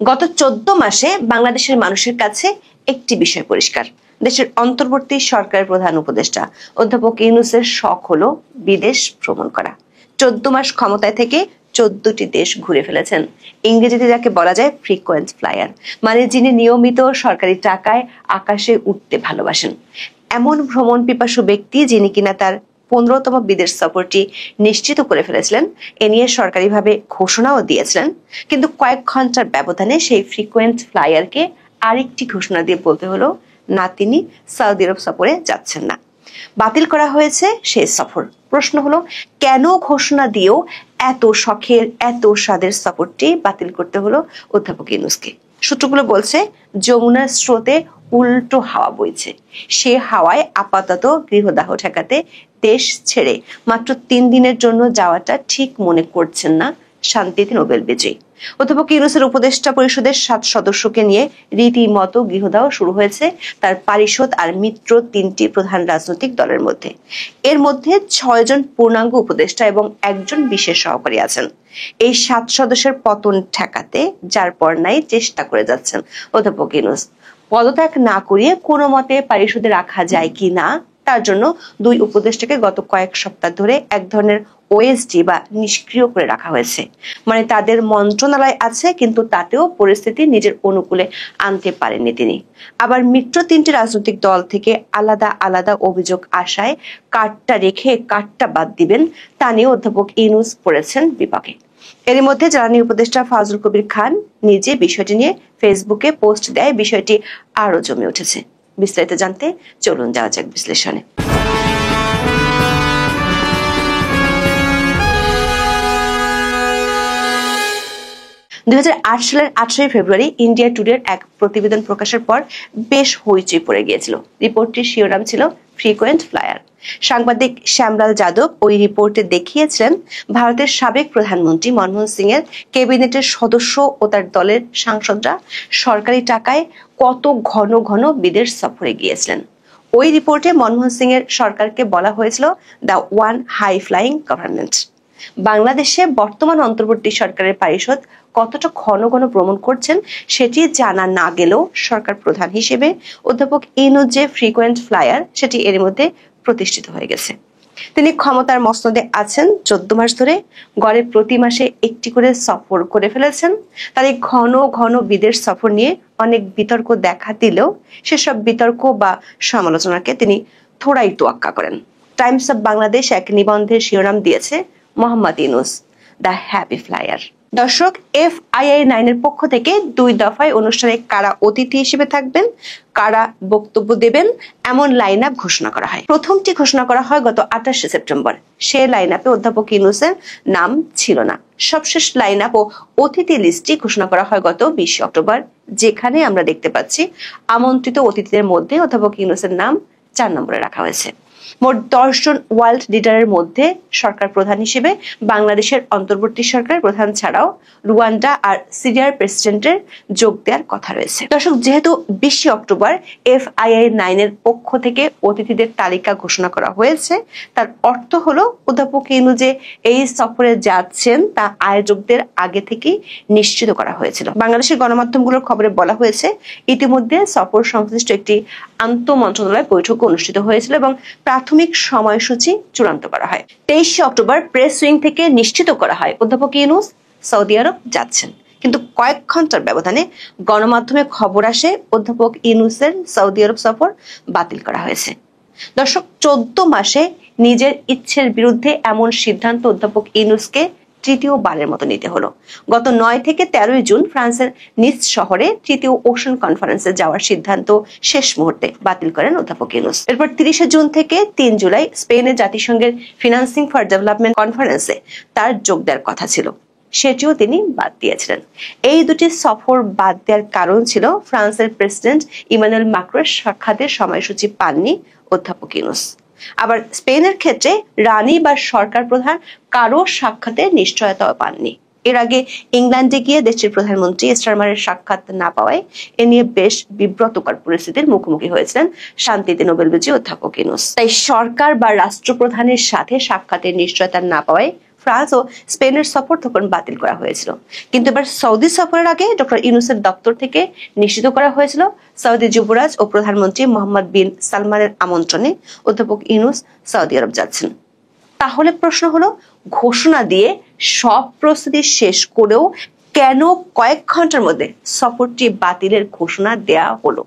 গত 14 মাসে বাংলাদেশের মানুষের কাছে একটি বিষয় পরিষ্কার, দেশের অন্তর্বর্তী সরকারের প্রধান উপদেষ্টা অধ্যাপক ইউনূসের শখ হলো বিদেশ ভ্রমণ করা। 14 মাস ক্ষমতায় থেকে 14টি দেশ ঘুরে ফেলেছেন। ইংরেজিতে যাকে বলা যায় ফ্রিকোয়েন্ট ফ্লায়ার, মানে যিনি নিয়মিত সরকারি টাকায় আকাশে উঠতে ভালোবাসেন। এমন ভ্রমণ পিপাসু ব্যক্তি যিনি কিনা তার 15তম বিদেশ সফরটি নিশ্চিত করে ফেলেছিলেন, এ নিয়ে সরকারিভাবে ঘোষণাও দিয়েছিলেন। কিন্তু কয়েক ঘন্টার ব্যবধানে সেই ফ্রিকোয়েন্ট ফ্লায়ারকে আরেকটি ঘোষণা দিয়ে বলতে হলো না, তিনি সৌদি আরব সফরে যাচ্ছেন না, বাতিল করা হয়েছে সেই সফর। প্রশ্ন হলো, কেন ঘোষণা দিয়েও এত শখের এত স্বাদের সফরটি বাতিল করতে হলো অধ্যাপক ইউনূসকে? সূত্রগুলো বলছে, যমুনার স্রোতে উল্টো হাওয়া বইছে, সে হাওয়ায় আপাতত গৃহদাহ ঠেকাতে দেশ ছেড়ে মাত্র 3 দিনের জন্য যাওয়াটা ঠিক মনে করছেন না শান্তিতে নোবেল বিজয়ী। অধ্যাপক ইউনূসের উপদেষ্টা পরিষদের 7 সদস্যকে নিয়ে রীতিমতো গৃহদাহ শুরু হয়েছে তার পারিষদ আর মিত্র 3টি প্রধান রাজনৈতিক দলের মধ্যে। এর মধ্যে 6 জন পূর্ণাঙ্গ উপদেষ্টা এবং 1 জন বিশেষ সহকারী আছেন। এই 7 সদস্যের পতন ঠেকাতে যার পর নাই চেষ্টা করে যাচ্ছেন অধ্যাপক ইউনূস। পদত্যাগ না করিয়ে কোনো মতে পারিষদে রাখা যায় কি না তার জন্য 2 উপদেষ্টাকে গত কয়েক সপ্তাহ ধরে এক ধরনের ওএসডি বা নিষ্ক্রিয় করে রাখা হয়েছে। মানে তাদের মন্ত্রণালয় আছে, কিন্তু তাতেও পরিস্থিতি নিজের অনুকূলে আনতে পারেননি তিনি। আবার মিত্র 3টি রাজনৈতিক দল থেকে আলাদা আলাদা অভিযোগ আসায় কাঠটা রেখে কাঠটা বাদ দিবেন তা নিয়ে অধ্যাপক ইউনূস পড়েছেন বিপাকে। এর মধ্যে জ্বালানি উপদেষ্টা ফাজুল কবির খান নিজে বিষয়টি নিয়ে ফেসবুকে পোস্ট দেয়, বিষয়টি আরো জমে উঠেছে। বিস্তারিত জানতে চলুন যাওয়া যাক বিশ্লেষণে। 2008 সালের 18 ফেব্রুয়ারি ইন্ডিয়া টুডের এক প্রতিবেদন প্রকাশের পর বেশ হইচই পড়ে গিয়েছিল। রিপোর্টটির শিরোনাম ছিল ফ্রিকোয়েন্ট ফ্লায়ার। সাংবাদিক শ্যামলাল যাদব ওই রিপোর্টে দেখিয়েছিলেন ভারতের সাবেক প্রধানমন্ত্রী মনমোহন সিং এর ক্যাবিনেটের সদস্য ও তার দলের সাংসদরা সরকারি টাকায় কত ঘন ঘন বিদেশ সফরে গিয়েছিলেন। ওই রিপোর্টে মনমোহন সিং এর সরকারকে বলা হয়েছিল the one high flying government. বাংলাদেশে বর্তমান অন্তর্বর্তী সরকারের পারিষদ কতটা ঘন ঘন ভ্রমণ করছেন সেটি জানা না গেলেও সরকার প্রধান হিসেবে অধ্যাপক ইউনূস যে ফ্রিকোয়েন্ট ফ্লায়ার সেটি এর মধ্যে প্রতিষ্ঠিত হয়ে গেছে। তিনি ক্ষমতার মসনদে আছেন 14 মাস ধরে, গড়ে প্রতি মাসে একটি করে সফর করে ফেলেছেন। তার এই ঘন ঘন বিদেশ সফর নিয়ে অনেক বিতর্ক দেখা দিলেও সেসব বিতর্ক বা সমালোচনাকে তিনি থোড়াই তোয়াক্কা করেন। টাইমস অব বাংলাদেশ এক নিবন্ধের শিরোনাম দিয়েছে Mohammad Yunus the happy flyer. দর্শক, FII-9 এর পক্ষ থেকে 2 দফায় অনুষ্ঠানে কারা অতিথি হিসেবে থাকবেন, কারা বক্তব্য দেবেন এমন লাইন আপ ঘোষণা করা হয়। প্রথমটি ঘোষণা করা হয় গত 28 সেপ্টেম্বর। সে লাইন আপে অধ্যাপক ইউনূসের নাম ছিল না। সবশেষ লাইন আপ ও অতিথি লিস্টটি ঘোষণা করা হয় গত 20 অক্টোবর, যেখানে আমরা দেখতে পাচ্ছি আমন্ত্রিত অতিথিদের মধ্যে অধ্যাপক ইউনূসের নাম 4 নম্বরে রাখা হয়েছে। মোট 10 জন ওয়ার্ল্ড লিডারের মধ্যে সরকার প্রধান হিসেবে বাংলাদেশের অন্তর্বর্তী সরকারের প্রধান ছাড়াও রুয়ান্ডা আর সিরিয়ার প্রেসিডেন্টের যোগ দেওয়ার কথা রয়েছে। দর্শক, যেহেতু 20 অক্টোবর FII-9 এর পক্ষ থেকে অতিথিদের তালিকা ঘোষণা করা হয়েছে, তার অর্থ হলো অধ্যাপক ইউনূস যে এই সফরে যাচ্ছেন তা আয়োজকদের আগে থেকেই নিশ্চিত করা হয়েছিল। বাংলাদেশের গণমাধ্যমগুলোর খবরে বলা হয়েছে ইতিমধ্যে সফর সংশ্লিষ্ট একটি আন্তঃমন্ত্রণালয় বৈঠক অনুষ্ঠিত হয়েছিল এবং প্রাথমিক সময়সূচি চূড়ান্ত করা হয়। 23 অক্টোবর প্রেস উইং থেকে নিশ্চিত করা হয় অধ্যাপক ইউনূস সৌদি আরব যাচ্ছেন। কিন্তু কয়েক ঘন্টার ব্যবধানে গণমাধ্যমে খবর আসে অধ্যাপক ইউনূসের সৌদি আরব সফর বাতিল করা হয়েছে। দর্শক, 14 মাসে নিজের ইচ্ছের বিরুদ্ধে এমন সিদ্ধান্ত অধ্যাপক ইউনূসকে তৃতীয়বারের মতো নিতে হলো। গত 9 থেকে 13 জুন ফ্রান্সের নিস শহরে তৃতীয় ওশান কনফারেন্সে যাওয়ার সিদ্ধান্ত শেষ মুহূর্তে বাতিল করেন অধ্যাপক ইউনূস। এরপর 30 জুন থেকে 3 জুলাই স্পেনের জাতিসংঘের ফিনান্সিং ফর ডেভেলপমেন্ট কনফারেন্সে তার যোগ দেওয়ার কথা ছিল, সেটিও তিনি বাদ দিয়েছিলেন। এই দুটি সফর বাদ দেওয়ার কারণ ছিল ফ্রান্সের প্রেসিডেন্ট ইমানুয়েল ম্যাক্রোর সাক্ষাতের সময়সূচি পাননি অধ্যাপক ইউনূস। আবার স্পেনের ক্ষেত্রে রানী বা সরকার প্রধান কারো সাক্ষাতের নিশ্চয়তা পাননি। এর আগে ইংল্যান্ডে গিয়ে দেশটির প্রধানমন্ত্রী স্টারমারের সাক্ষাৎ না পাওয়ায় এ নিয়ে বেশ বিব্রতকর পরিস্থিতির মুখোমুখি হয়েছিলেন শান্তিতে নোবেল বিজয়ী অধ্যাপক ইউনূস। তাই সরকার বা রাষ্ট্রপ্রধানের সাথে সাক্ষাতের নিশ্চয়তা না পাওয়ায় ফ্রান্স ও স্পেনের সফর তখন বাতিল করা হয়েছিল। কিন্তু এবার সৌদি সফরের আগে ডক্টর ইউনূসের দপ্তর থেকে নিশ্চিত করা হয়েছিল সৌদি যুবরাজ ও প্রধানমন্ত্রী মোহাম্মদ বিন সালমানের আমন্ত্রণে অধ্যাপক ইউনূস সৌদি আরব যাচ্ছেন। তাহলে প্রশ্ন হলো, ঘোষণা দিয়ে সব প্রস্তুতি শেষ করেও কেন কয়েক ঘন্টার মধ্যে সফরটি বাতিলের ঘোষণা দেয়া হলো?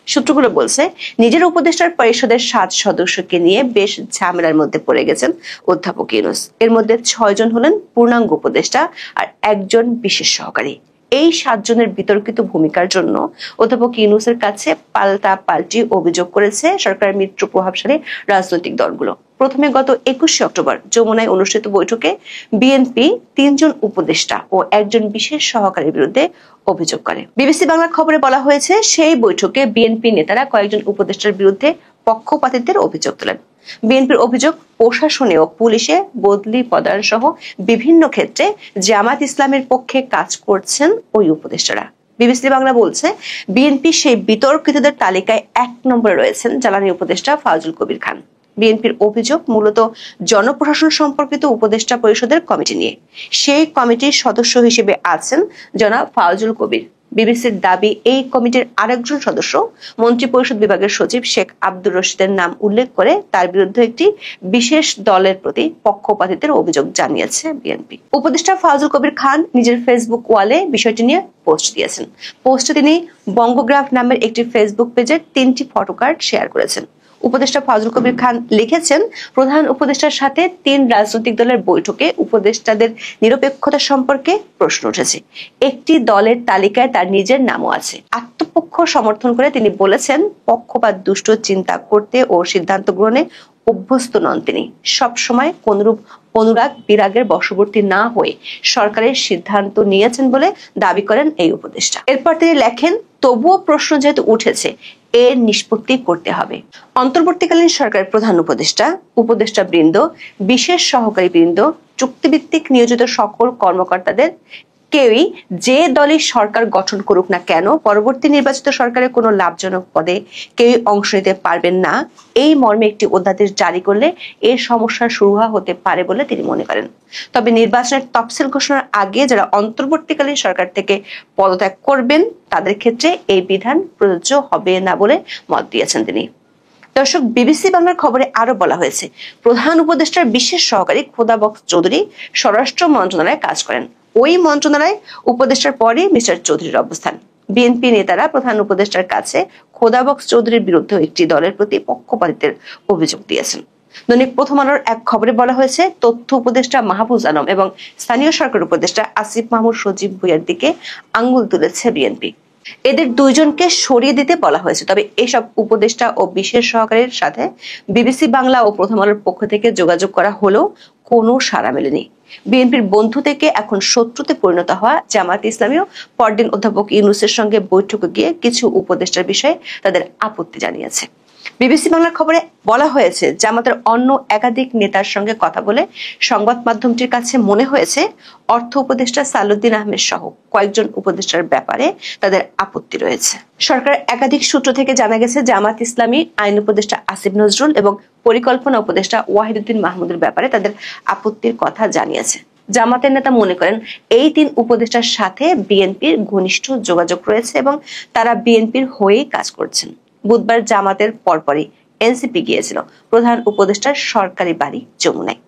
সূত্রগুলো বলছে, নিজের উপদেষ্টার পরিষদের 7 সদস্যকে নিয়ে বেশ ঝামেলার মধ্যে পড়ে গেছেন অধ্যাপক ইউনূস। এর মধ্যে 6 জন হলেন পূর্ণাঙ্গ উপদেষ্টা আর 1 জন বিশেষ সহকারী। এই 7 জনের বিতর্কিত ভূমিকার জন্য অধ্যাপক ইউনূসের কাছে পাল্টি অভিযোগ করেছে সরকারের মিত্র প্রভাবশালী রাজনৈতিক দলগুলো। প্রথমে গত 21শে অক্টোবর যমুনায় অনুষ্ঠিত বৈঠকে বিএনপি 3 জন উপদেষ্টা ও 1 জন বিশেষ সহকারীর বিরুদ্ধে অভিযোগ করে। বিবিসি বাংলার খবরে বলা হয়েছে, সেই বৈঠকে বিএনপি নেতারা কয়েকজন উপদেষ্টার বিরুদ্ধে পক্ষপাতিত্বের অভিযোগ তোলেন। বিএনপির অভিযোগ, প্রশাসনে ও পুলিশে বদলি পদায়ন সহ বিভিন্ন ক্ষেত্রে জামাত ইসলামের পক্ষে কাজ করছেন ওই উপদেষ্টারা। বিবিসি বাংলা বলছে, বিএনপি সেই বিতর্কিতদের তালিকায় 1 নম্বরে রয়েছেন জ্বালানি উপদেষ্টা ফাউজুল কবির খান। বিএনপির অভিযোগ মূলত জনপ্রশাসন সম্পর্কিত উপদেষ্টা পরিষদের কমিটি নিয়ে। সেই কমিটির সদস্য হিসেবে আছেন জনাব ফাউজুল কবির। বিবিসির দাবি, এই কমিটির আরেকজন সদস্য মন্ত্রিপরিষদ বিভাগের সচিব শেখ আব্দুর রশিদের নাম উল্লেখ করে তার বিরুদ্ধে একটি বিশেষ দলের প্রতি পক্ষপাতিত্বের অভিযোগ জানিয়েছে বিএনপি। উপদেষ্টা ফাউজুল কবির খান নিজের ফেসবুক ওয়ালে বিষয়টি নিয়ে পোস্ট দিয়েছেন। পোস্টে তিনি বঙ্গগ্রাফ নামের একটি ফেসবুক পেজের 3টি ফটোকার্ড শেয়ার করেছেন। উপদেষ্টা ফাউজুল কবির খান লিখেছেন, প্রধান উপদেষ্টার সাথে 3 রাজনৈতিক দলের বৈঠকে উপদেষ্টাদের নিরপেক্ষতা সম্পর্কে প্রশ্ন উঠেছে। একটি দলের তালিকায় তার নিজের নামও আছে। আত্মপক্ষ সমর্থন করে তিনি বলেছেন, পক্ষপাত দুষ্ট চিন্তা করতে ও সিদ্ধান্ত গ্রহণে অভ্যস্ত নন তিনি। সবসময় কোনরূপ অনুরাগ বিরাগের বশবর্তী না হয়ে সরকারের সিদ্ধান্ত নিয়েছেন বলে দাবি করেন এই উপদেষ্টা। এরপর তিনি লেখেন, তবুও প্রশ্ন যেহেতু উঠেছে, এর নিষ্পত্তি করতে হবে। অন্তর্বর্তীকালীন সরকারের প্রধান উপদেষ্টা বৃন্দ, বিশেষ সহকারী বৃন্দ, চুক্তিভিত্তিক নিয়োজিত সকল কর্মকর্তাদের কেউই যে দলই সরকার গঠন করুক না কেন পরবর্তী নির্বাচিত সরকারের কোনো লাভজনক পদে কেউই অংশ নিতে পারবেন না, এই মর্মে একটি অধ্যাদেশ জারি করলে এর সমস্যার শুরু হতে পারে বলে তিনি মনে করেন। তবে নির্বাচনের তফসিল ঘোষণার আগে যারা অন্তর্বর্তীকালীন সরকার থেকে পদত্যাগ করবেন তাদের ক্ষেত্রে এই বিধান প্রযোজ্য হবে না বলে মত দিয়েছেন তিনি। দর্শক, বিবিসি বাংলার খবরে আরো বলা হয়েছে, প্রধান উপদেষ্টার বিশেষ সহকারী খোদাবক্স চৌধুরী স্বরাষ্ট্র মন্ত্রণালয়ে কাজ করেন। ওই মন্ত্রণালয় উপদেষ্টার পরে মিস্টার চৌধুরীর অবস্থান। বিএনপি নেতারা প্রধান উপদেষ্টার কাছে খোদাবক্স চৌধুরীর বিরুদ্ধে একটি দলের প্রতি পক্ষপাতিত্বের অভিযোগ দিয়েছেন। দৈনিক প্রথম আলোর এক খবরে বলা হয়েছে, তথ্য উপদেষ্টা মাহফুজ আলম এবং স্থানীয় সরকার উপদেষ্টা আসিফ মাহমুদ সজীব ভুঁইয়ার দিকে আঙ্গুল তুলেছে বিএনপি। এদের 2 জনকে সরিয়ে দিতে বলা হয়েছে। তবে এসব উপদেষ্টা ও বিশেষ সহকারীর সাথে বিবিসি বাংলা ও প্রথম আলোর পক্ষ থেকে যোগাযোগ করা হলেও কোনো সাড়া মেলেনি। বিএনপির বন্ধু থেকে এখন শত্রুতে পরিণত হওয়া জামাত ইসলামীও পরদিন অধ্যাপক ইউনূসের সঙ্গে বৈঠকে গিয়ে কিছু উপদেষ্টার বিষয়ে তাদের আপত্তি জানিয়েছে। বিবিসি বাংলার খবরে বলা হয়েছে, জামাতের অন্য একাধিক নেতার সঙ্গে কথা বলে সংবাদ মাধ্যমটির কাছে মনে হয়েছে অর্থ উপদেষ্টা সালাউদ্দিন আহমেদ সহ কয়েকজন উপদেষ্টার ব্যাপারে তাদের আপত্তি রয়েছে। সরকারের একাধিক সূত্র থেকে জানা গেছে, জামাত ইসলামী আইন উপদেষ্টা আসিফ নজরুল এবং পরিকল্পনা উপদেষ্টা ওয়াহিদুদ্দিন মাহমুদের ব্যাপারে তাদের আপত্তির কথা জানিয়েছে। জামাতের নেতা মনে করেন, এই 3 উপদেষ্টার সাথে বিএনপির ঘনিষ্ঠ যোগাযোগ রয়েছে এবং তারা বিএনপির হয়েই কাজ করছেন। বুধবার জামাতের পরপরই এনসিপি গিয়েছিল প্রধান উপদেষ্টার সরকারি বাড়ি যমুনায়।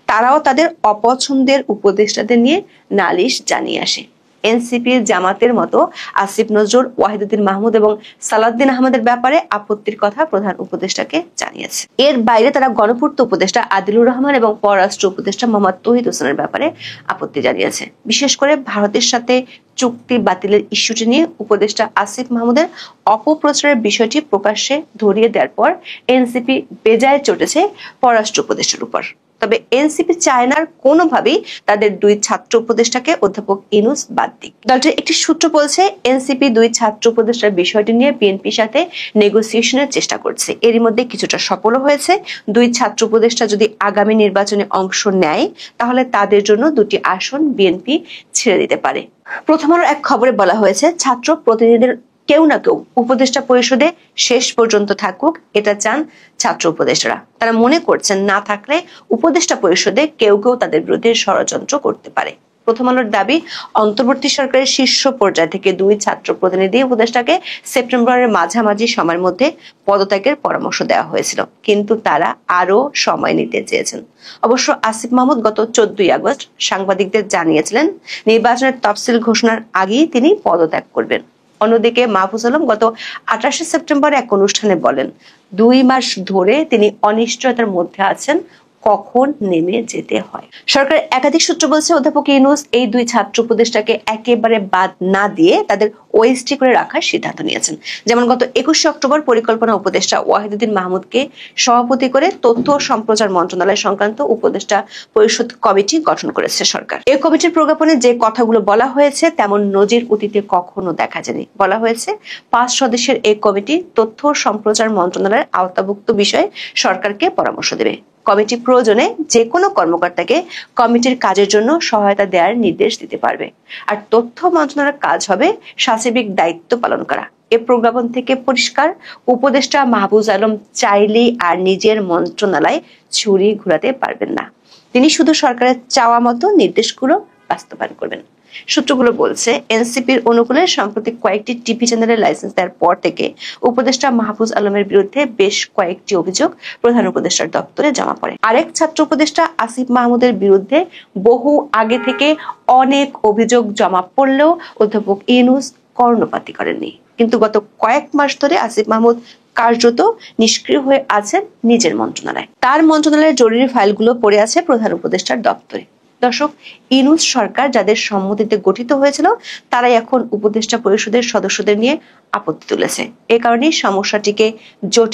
তারাও তাদের অপছন্দের উপদেষ্টাদের নিয়ে নালিশ জানিয়ে আসে। এনসিপির জামাতের মতো আসিফ নজরুল, ওয়াহিদুদ্দিন মাহমুদ এবং সালাউদ্দিন আহমেদের ব্যাপারে আপত্তির কথা প্রধান উপদেষ্টাকে জানিয়েছে। এর বাইরে তারা গণপূর্ত উপদেষ্টা আদিলুর রহমান এবং পররাষ্ট্র উপদেষ্টা মোহাম্মদ তৌহিদ হোসেনের ব্যাপারে আপত্তি জানিয়েছে। বিশেষ করে ভারতের সাথে চুক্তি বাতিলের ইস্যুটি নিয়ে উপদেষ্টা আসিফ মাহমুদের অপপ্রচারের বিষয়টি প্রকাশ্যে ধরিয়ে দেওয়ার পর এনসিপি বেজায় চটেছে পররাষ্ট্র উপদেষ্টার উপর। তবে এনসিপি চায় না কোনোভাবেই তাদের 2 ছাত্র উপদেষ্টাকে অধ্যাপক ইউনূস বাদ দিক। দলটির একটি সূত্র বলছে, এনসিপি 2 ছাত্র উপদেষ্টার বিষয়টি নিয়ে বিএনপির সাথে নেগোসিয়েশনের চেষ্টা করছে। এরই মধ্যে কিছুটা সফল হয়েছে। 2 ছাত্র উপদেষ্টা যদি আগামী নির্বাচনে অংশ নেয় তাহলে তাদের জন্য 2টি আসন বিএনপি ছেড়ে দিতে পারে। প্রথম আলোর এক খবরে বলা হয়েছে, ছাত্র প্রতিনিধিদের কেউ না কেউ উপদেষ্টা পরিষদে শেষ পর্যন্ত থাকুক, এটা চান ছাত্র উপদেষ্টারা। তারা মনে করছেন না থাকলে উপদেষ্টা পরিষদে কেউ কেউ তাদের বিরুদ্ধে ষড়যন্ত্র করতে পারে। প্রথম আলোর দাবি, অন্তর্বর্তী সরকারের শীর্ষ পর্যায় থেকে 2 ছাত্র প্রতিনিধি উপদেষ্টাকে সেপ্টেম্বরের মাঝামাঝি সময়ের মধ্যে পদত্যাগের পরামর্শ দেওয়া হয়েছিল, কিন্তু তারা আরো সময় নিতে চেয়েছেন। অবশ্য আসিফ মাহমুদ গত 14 আগস্ট সাংবাদিকদের জানিয়েছিলেন নির্বাচনের তফসিল ঘোষণার আগেই তিনি পদত্যাগ করবেন। অন্যদিকে মাহফুজ আলম গত 28 সেপ্টেম্বর এক অনুষ্ঠানে বলেন, 2 মাস ধরে তিনি অনিশ্চয়তার মধ্যে আছেন কখন নেমে যেতে হয়। সরকারের একাধিক সূত্র বলছে অধ্যাপক ইউনূস এই 2 ছাত্র উপদেষ্টাকে একেবারে বাদ না দিয়ে তাদের ওএসডি করে রাখার সিদ্ধান্ত নিয়েছেন। যেমন গত 21 অক্টোবর পরিকল্পনা উপদেষ্টা ওয়াহিদুদ্দিন মাহমুদকে সভাপতি করে তথ্য ও সম্প্রচার মন্ত্রণালয় সংক্রান্ত উপদেষ্টা পরিষদ কমিটি গঠন করেছে সরকার। এই কমিটির প্রজ্ঞাপনে যে কথাগুলো বলা হয়েছে তেমন নজির অতীতে কখনো দেখা যায়নি। বলা হয়েছে 5 সদস্যের এই কমিটি তথ্য ও সম্প্রচার মন্ত্রণালয়ের আওতাভুক্ত বিষয়ে সরকারকে পরামর্শ দেবে। কমিটি প্রয়োজনে যে কোনো কর্মকর্তাকে কমিটির কাজের জন্য সহায়তা দেওয়ার নির্দেশ দিতে পারবে। আর তথ্য মন্ত্রণালয়ের কাজ হবে সার্বিক দায়িত্ব পালন করা। এ প্রজ্ঞাপন থেকে পরিষ্কার, উপদেষ্টা মাহফুজ আলম চাইলেই আর নিজের মন্ত্রণালয় ছুরি ঘুরাতে পারবেন না। তিনি শুধু সরকারের চাওয়া মতো নির্দেশগুলো বাস্তবায়ন করবেন। সূত্রগুলো বলছে, এনসিপির অনুকূলে সম্প্রতি কয়েকটি টিভি চ্যানেলের লাইসেন্স দেওয়ার পর থেকে উপদেষ্টা মাহফুজ আলমের বিরুদ্ধে বেশ কয়েকটি অভিযোগ প্রধান উপদেষ্টার দপ্তরে জমা পড়ে। আরেক ছাত্র উপদেষ্টা আসিফ মাহমুদের বিরুদ্ধে বহু আগে থেকে অনেক অভিযোগ জমা পড়লেও অধ্যাপক ইউনূস কর্ণপাতই করেননি। কিন্তু গত কয়েক মাস ধরে আসিফ মাহমুদ কার্যত নিষ্ক্রিয় হয়ে আছেন নিজের মন্ত্রণালয়ে। তার মন্ত্রণালয়ের জরুরি ফাইলগুলো পড়ে আছে প্রধান উপদেষ্টার দপ্তরে। দর্শক, ইউনূস সরকার যাদের সম্মতিতে গঠিত হয়েছিল তারাই এখন উপদেষ্টা পরিষদের সদস্যদের নিয়ে আপত্তি তুলেছে। এ কারণেই সমস্যাটিকে জটিল